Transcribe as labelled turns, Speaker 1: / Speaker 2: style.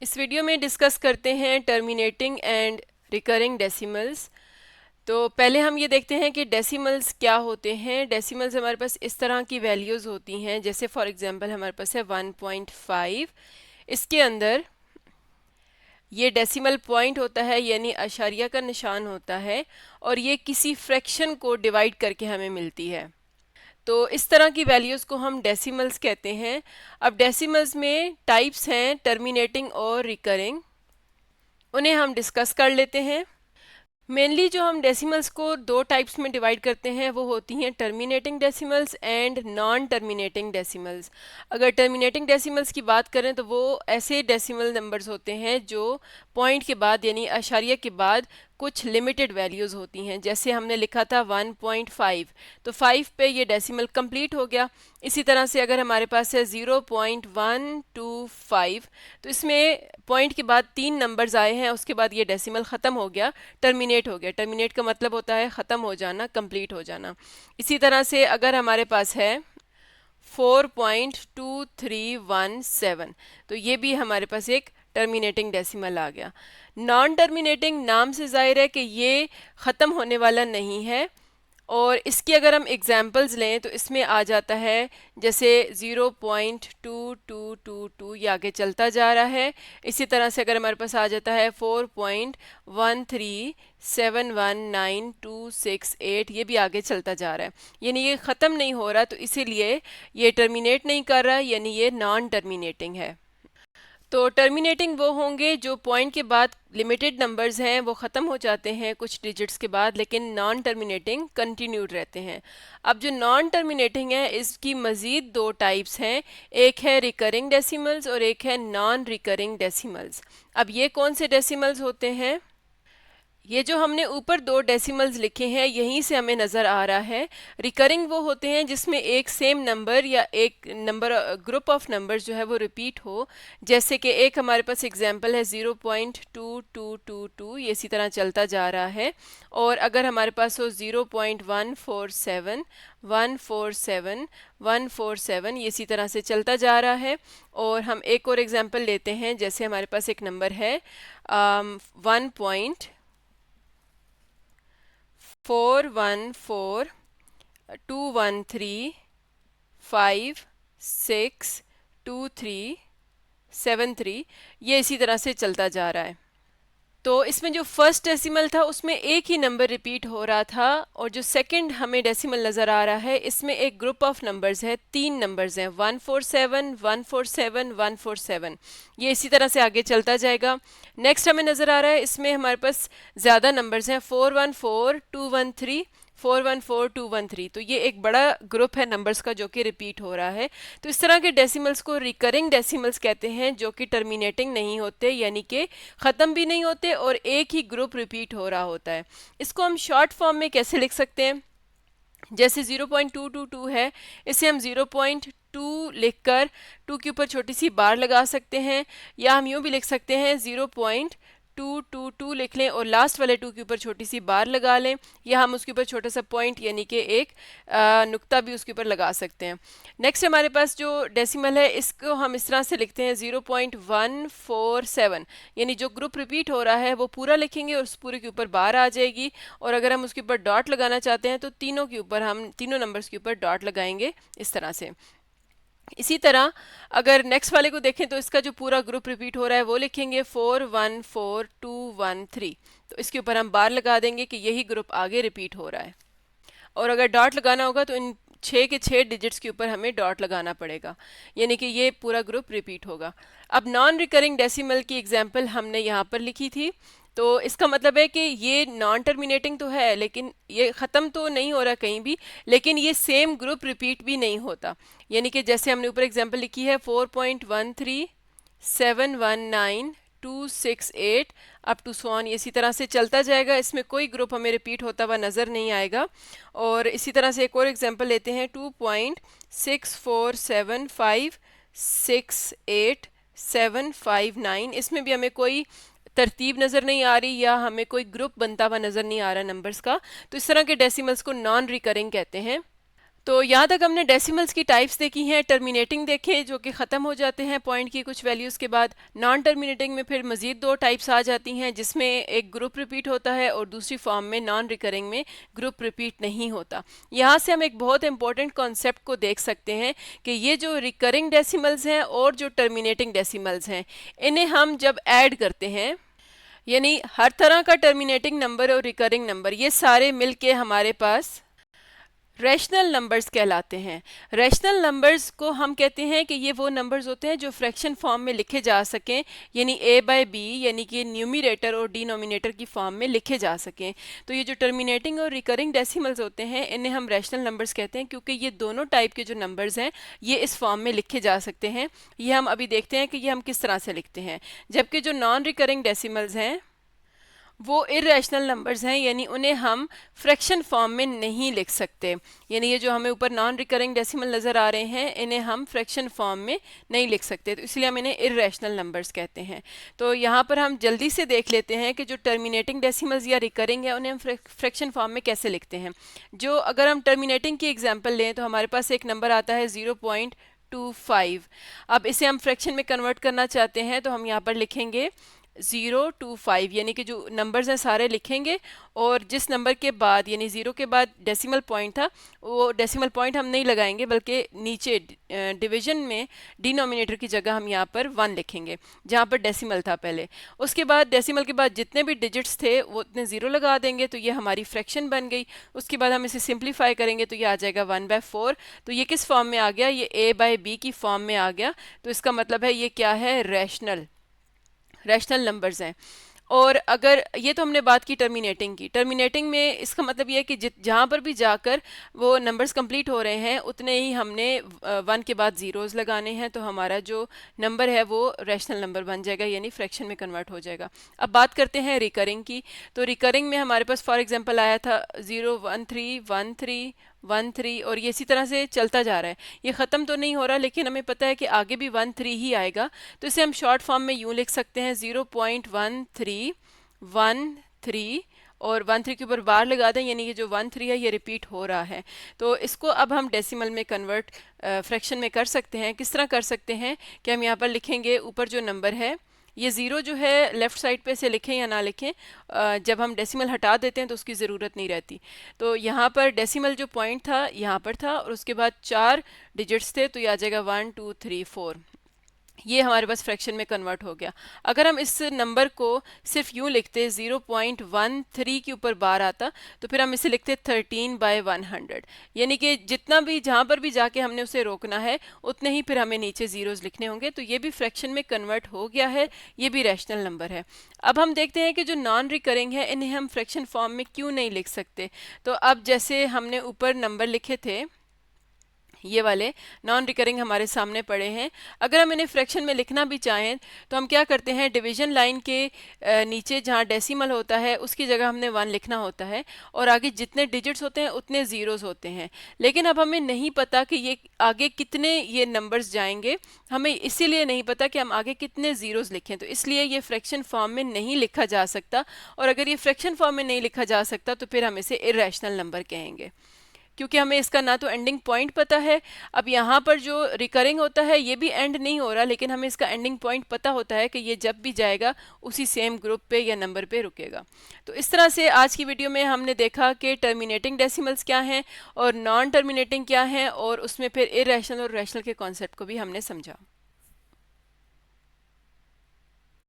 Speaker 1: इस वीडियो में डिस्कस करते हैं टर्मिनेटिंग एंड रिकरिंग डेसिमल्स। तो पहले हम ये देखते हैं कि डेसिमल्स क्या होते हैं। डेसिमल्स हमारे पास इस तरह की वैल्यूज़ होती हैं, जैसे फॉर एग्जांपल हमारे पास है 1.5। इसके अंदर ये डेसिमल पॉइंट होता है, यानी अशारिया का निशान होता है, और ये किसी फ्रैक्शन को डिवाइड करके हमें मिलती है। तो इस तरह की वैल्यूज़ को हम डेसिमल्स कहते हैं। अब डेसिमल्स में टाइप्स हैं टर्मिनेटिंग और रिकरिंग, उन्हें हम डिस्कस कर लेते हैं। मेनली जो हम डेसिमल्स को दो टाइप्स में डिवाइड करते हैं वो होती हैं terminating decimals and non terminating decimals. अगर टर्मिनेटिंग डेसिमल्स की बात करें तो वो ऐसे डेसिमल नंबर्स होते हैं जो पॉइंट के बाद यानी अशारिया के बाद कुछ लिमिटेड वैल्यूज़ होती हैं। जैसे हमने लिखा था 1.5, तो 5 पे ये डेसिमल कंप्लीट हो गया। इसी तरह से अगर हमारे पास है 0.125, तो इसमें पॉइंट के बाद 3 नंबर्स आए हैं, उसके बाद ये डेसिमल ख़त्म हो गया, टर्मिनेट हो गया। टर्मिनेट का मतलब होता है ख़त्म हो जाना, कंप्लीट हो जाना। इसी तरह से अगर हमारे पास है 4.2317, तो ये भी हमारे पास एक टर्मिनेटिंग डेसिमल आ गया। नॉन टर्मिनेटिंग नाम से जाहिर है कि ये ख़त्म होने वाला नहीं है, और इसकी अगर हम एग्जांपल्स लें तो इसमें आ जाता है जैसे 0.2222, ये आगे चलता जा रहा है। इसी तरह से अगर हमारे पास आ जाता है 4.13719268, ये भी आगे चलता जा रहा है, यानी ये ख़त्म नहीं हो रहा, तो इसीलिए ये टर्मिनेट नहीं कर रहा, यानी ये नॉन टर्मिनेटिंग है। तो टर्मिनेटिंग वो होंगे जो पॉइंट के बाद लिमिटेड नंबर्स हैं वो ख़त्म हो जाते हैं कुछ डिजिट्स के बाद, लेकिन नॉन टर्मिनेटिंग कंटिन्यूड रहते हैं। अब जो नॉन टर्मिनेटिंग है इसकी मज़ीद दो टाइप्स हैं, एक है रिकरिंग डेसिमल्स और एक है नॉन रिकरिंग डेसिमल्स। अब ये कौन से डेसिमल्स होते हैं? ये जो हमने ऊपर दो डेसिमल्स लिखे हैं यहीं से हमें नज़र आ रहा है। रिकरिंग वो होते हैं जिसमें एक सेम नंबर या एक नंबर ग्रुप ऑफ नंबर्स जो है वो रिपीट हो। जैसे कि एक हमारे पास एग्जांपल है 0.2222, ये इसी तरह चलता जा रहा है। और अगर हमारे पास हो 0.147 147 147, ये इसी तरह से चलता जा रहा है। और हम एक और एग्जांपल लेते हैं, जैसे हमारे पास एक नंबर है 1.41421356373, ये इसी तरह से चलता जा रहा है। तो इसमें जो फर्स्ट डेसिमल था उसमें एक ही नंबर रिपीट हो रहा था, और जो सेकंड हमें डेसिमल नज़र आ रहा है इसमें एक ग्रुप ऑफ नंबर्स है, 3 नंबर्स हैं 147 147 147, ये इसी तरह से आगे चलता जाएगा। नेक्स्ट हमें नज़र आ रहा है इसमें हमारे पास ज़्यादा नंबर्स हैं 414213 414213, तो ये एक बड़ा ग्रुप है नंबर्स का जो कि रिपीट हो रहा है। तो इस तरह के डेसिमल्स को रिकरिंग डेसिमल्स कहते हैं, जो कि टर्मिनेटिंग नहीं होते, यानी कि ख़त्म भी नहीं होते और एक ही ग्रुप रिपीट हो रहा होता है। इसको हम शॉर्ट फॉर्म में कैसे लिख सकते हैं? जैसे 0.222 है, इसे हम 0.2 लिखकर 2 के ऊपर छोटी सी बार लगा सकते हैं, या हम यूँ भी लिख सकते हैं 0.222 लिख लें और लास्ट वाले 2 के ऊपर छोटी सी बार लगा लें, या हम उसके ऊपर छोटा सा पॉइंट यानी कि एक नुक्ता भी उसके ऊपर लगा सकते हैं। नेक्स्ट हमारे पास जो डेसिमल है इसको हम इस तरह से लिखते हैं 0.147, यानी जो ग्रुप रिपीट हो रहा है वो पूरा लिखेंगे और उस पूरे के ऊपर बार आ जाएगी, और अगर हम उसके ऊपर डॉट लगाना चाहते हैं तो तीनों के ऊपर हम तीनों नंबर्स के ऊपर डॉट लगाएंगे इस तरह से। इसी तरह अगर नेक्स्ट वाले को देखें तो इसका जो पूरा ग्रुप रिपीट हो रहा है वो लिखेंगे 414213, तो इसके ऊपर हम बार लगा देंगे कि यही ग्रुप आगे रिपीट हो रहा है। और अगर डॉट लगाना होगा तो इन 6 के 6 डिजिट्स के ऊपर हमें डॉट लगाना पड़ेगा, यानी कि ये पूरा ग्रुप रिपीट होगा। अब नॉन रिकरिंग डेसिमल की एग्जांपल हमने यहाँ पर लिखी थी, तो इसका मतलब है कि ये नॉन टर्मिनेटिंग तो है, लेकिन ये ख़त्म तो नहीं हो रहा कहीं भी, लेकिन ये सेम ग्रुप रिपीट भी नहीं होता। यानी कि जैसे हमने ऊपर एग्जांपल लिखी है 4.13719 268 अप टू सो ऑन, इसी तरह से चलता जाएगा, इसमें कोई ग्रुप हमें रिपीट होता हुआ नज़र नहीं आएगा। और इसी तरह से एक और एग्जांपल लेते हैं 2.647568759, इसमें भी हमें कोई तरतीब नज़र नहीं आ रही या हमें कोई ग्रुप बनता हुआ नज़र नहीं आ रहा नंबर्स का। तो इस तरह के डेसिमल्स को नॉन रिकरिंग कहते हैं। तो यहाँ तक हमने डेसिमल्स की टाइप्स देखी हैं। टर्मिनेटिंग देखे जो कि ख़त्म हो जाते हैं पॉइंट की कुछ वैल्यूज़ के बाद। नॉन टर्मिनेटिंग में फिर मज़ीद दो टाइप्स आ जाती हैं, जिसमें एक ग्रुप रिपीट होता है और दूसरी फॉर्म में नॉन रिकरिंग में ग्रुप रिपीट नहीं होता। यहाँ से हम एक बहुत इंपॉर्टेंट कॉन्सेप्ट को देख सकते हैं कि ये जो रिकरिंग डेसिमल्स हैं और जो टर्मिनेटिंग डेसिमल्स हैं, इन्हें हम जब ऐड करते हैं, यानी हर तरह का टर्मिनेटिंग नंबर और रिकरिंग नंबर ये सारे मिलके हमारे पास रैशनल नंबर्स कहलाते हैं। रैशनल नंबर्स को हम कहते हैं कि ये वो नंबर्स होते हैं जो फ्रैक्शन फॉर्म में लिखे जा सकें, यानी a बाय b, यानी कि न्यूमिनेटर और डिनोमिनेटर की फॉर्म में लिखे जा सकें। तो ये जो टर्मिनेटिंग और रिकरिंग डेसिमल्स होते हैं, इन्हें हम रैशनल नंबर्स कहते हैं, क्योंकि ये दोनों टाइप के जो नंबर्स हैं ये इस फॉर्म में लिखे जा सकते हैं। ये हम अभी देखते हैं कि ये हम किस तरह से लिखते हैं। जबकि जो नॉन रिकरिंग डेसिमल्स हैं वो इरेशनल नंबर्स हैं, यानी उन्हें हम फ्रैक्शन फॉर्म में नहीं लिख सकते। यानी ये जो हमें ऊपर नॉन रिकरिंग डेसिमल नज़र आ रहे हैं, इन्हें हम फ्रैक्शन फॉर्म में नहीं लिख सकते, तो इसलिए हम इन्हें इरेशनल नंबर्स कहते हैं। तो यहाँ पर हम जल्दी से देख लेते हैं कि जो टर्मिनेटिंग डेसिमल्स या रिकरिंग है उन्हें हम फ्रैक्शन फॉर्म में कैसे लिखते हैं। जो अगर हम टर्मिनेटिंग की एग्जाम्पल लें तो हमारे पास एक नंबर आता है 0.25। अब इसे हम फ्रैक्शन में कन्वर्ट करना चाहते हैं तो हम यहाँ पर लिखेंगे 025, यानी कि जो नंबर्स हैं सारे लिखेंगे और जिस नंबर के बाद यानी 0 के बाद डेसिमल पॉइंट था वो डेसिमल पॉइंट हम नहीं लगाएंगे, बल्कि नीचे डिवीजन में डिनोमिनेटर की जगह हम यहाँ पर 1 लिखेंगे जहाँ पर डेसिमल था पहले। उसके बाद डेसिमल के बाद जितने भी डिजिट्स थे वो उतने 0 लगा देंगे, तो ये हमारी फ्रैक्शन बन गई। उसके बाद हम इसे सिंप्लीफाई करेंगे तो ये आ जाएगा 1/4। तो ये किस फॉर्म में आ गया? ये a बाय b की फॉर्म में आ गया। तो इसका मतलब है ये क्या है? रैशनल नंबर्स हैं। और अगर ये तो हमने बात की टर्मिनेटिंग की। टर्मिनेटिंग में इसका मतलब ये है कि जहाँ पर भी जाकर वो नंबर्स कंप्लीट हो रहे हैं उतने ही हमने 1 के बाद ज़ीरोज़ लगाने हैं, तो हमारा जो नंबर है वो रैशनल नंबर बन जाएगा, यानी फ्रैक्शन में कन्वर्ट हो जाएगा। अब बात करते हैं रिकरिंग की। तो रिकरिंग में हमारे पास फॉर एग्जांपल आया था 0131313 और ये इसी तरह से चलता जा रहा है। ये ख़त्म तो नहीं हो रहा, लेकिन हमें पता है कि आगे भी 13 ही आएगा, तो इसे हम शॉर्ट फॉर्म में यूँ लिख सकते हैं 0.1313 और 13 के ऊपर बार लगा दें, यानी कि जो 13 है ये रिपीट हो रहा है। तो इसको अब हम डेसिमल में कन्वर्ट फ्रैक्शन में कर सकते हैं। किस तरह कर सकते हैं कि हम यहाँ पर लिखेंगे ऊपर जो नंबर है ये 0 जो है लेफ़्ट साइड पे से लिखें या ना लिखें, जब हम डेसिमल हटा देते हैं तो उसकी ज़रूरत नहीं रहती। तो यहाँ पर डेसिमल जो पॉइंट था यहाँ पर था और उसके बाद 4 डिजिट्स थे, तो ये आ जाएगा 1 2 3 4। ये हमारे पास फ्रैक्शन में कन्वर्ट हो गया। अगर हम इस नंबर को सिर्फ यूँ लिखते 0.13 के ऊपर बार आता तो फिर हम इसे लिखते 13/100, यानी कि जितना भी जहाँ पर भी जाके हमने उसे रोकना है उतने ही फिर हमें नीचे ज़ीरोज़ लिखने होंगे। तो ये भी फ्रैक्शन में कन्वर्ट हो गया है, ये भी रैशनल नंबर है। अब हम देखते हैं कि जो नॉन रिकरिंग है इन्हें हम फ्रैक्शन फॉर्म में क्यों नहीं लिख सकते। तो अब जैसे हमने ऊपर नंबर लिखे थे ये वाले नॉन रिकरिंग हमारे सामने पड़े हैं, अगर हम इन्हें फ्रैक्शन में लिखना भी चाहें तो हम क्या करते हैं, डिवीजन लाइन के नीचे जहाँ डेसिमल होता है उसकी जगह हमने 1 लिखना होता है और आगे जितने डिजिट्स होते हैं उतने ज़ीरोज़ होते हैं। लेकिन अब हमें नहीं पता कि ये आगे कितने ये नंबर्स जाएंगे, हमें इसीलिए नहीं पता कि हम आगे कितने ज़ीरोज़ लिखें, तो इसलिए ये फ्रैक्शन फॉर्म में नहीं लिखा जा सकता। और अगर ये फ्रैक्शन फॉर्म में नहीं लिखा जा सकता तो फिर हम इसे इरेशनल नंबर कहेंगे, क्योंकि हमें इसका ना तो एंडिंग पॉइंट पता है। अब यहाँ पर जो रिकरिंग होता है ये भी एंड नहीं हो रहा, लेकिन हमें इसका एंडिंग पॉइंट पता होता है कि ये जब भी जाएगा उसी सेम ग्रुप पे या नंबर पे रुकेगा। तो इस तरह से आज की वीडियो में हमने देखा कि टर्मिनेटिंग डेसिमल्स क्या हैं और नॉन टर्मिनेटिंग क्या हैं, और उसमें फिर इरेशनल और रैशनल के कॉन्सेप्ट को भी हमने समझा।